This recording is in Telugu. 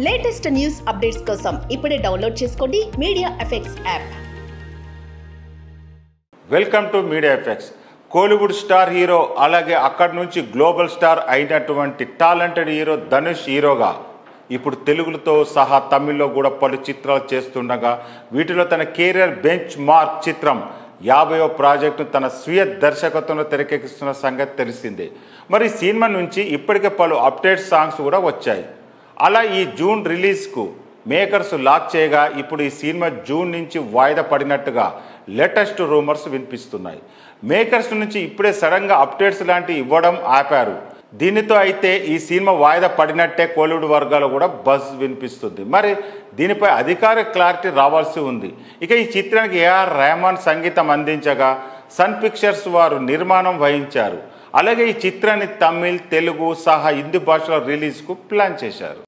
లేటెస్ట్ న్యూస్ అప్డేట్స్ కోసం ఇప్పుడే డౌన్లోడ్ చేసుకోండి media effects app. Welcome to media effects. Kollywood star hero అలాగే అక్కడి నుంచి గ్లోబల్ స్టార్ అయినటువంటి టాలెంటెడ్ హీరో ధనుష్ హీరోగా ఇప్పుడు తెలుగుతో సహా తమిళ్లో కూడా పలు చిత్రాలు చేస్తుండగా వీటిలో తన కెరీర్ బెంచ్ మార్క్ చిత్రం 50వ ప్రాజెక్టును తన స్వీయ దర్శకత్వంలో తెరకెక్కిస్తున్న సంగతి తెలిసిందే. మరి సినిమా నుంచి ఇప్పటికే పలు అప్డేట్ సాంగ్స్ కూడా వచ్చాయి. అలా ఈ జూన్ రిలీజ్కు మేకర్స్ లాక్ చేయగా ఇప్పుడు ఈ సినిమా జూన్ నుంచి వాయిదా పడినట్టుగా లేటెస్ట్ రూమర్స్ వినిపిస్తున్నాయి. మేకర్స్ నుంచి ఇప్పుడే సడన్గా అప్డేట్స్ లాంటివి ఇవ్వడం ఆపారు. దీనితో అయితే ఈ సినిమా వాయిదా పడినట్టే కోలీవుడ్ వర్గాలు కూడా బజ్ వినిపిస్తుంది. మరి దీనిపై అధికారిక క్లారిటీ రావాల్సి ఉంది. ఇక ఈ చిత్రానికి ఏఆర్ రెహమాన్ సంగీతం అందించగా సన్ పిక్చర్స్ వారు నిర్మాణం వహించారు. అలాగే ఈ చిత్రాన్ని తమిళ్, తెలుగు సహా హిందీ భాషలో రిలీజ్కు ప్లాన్ చేశారు.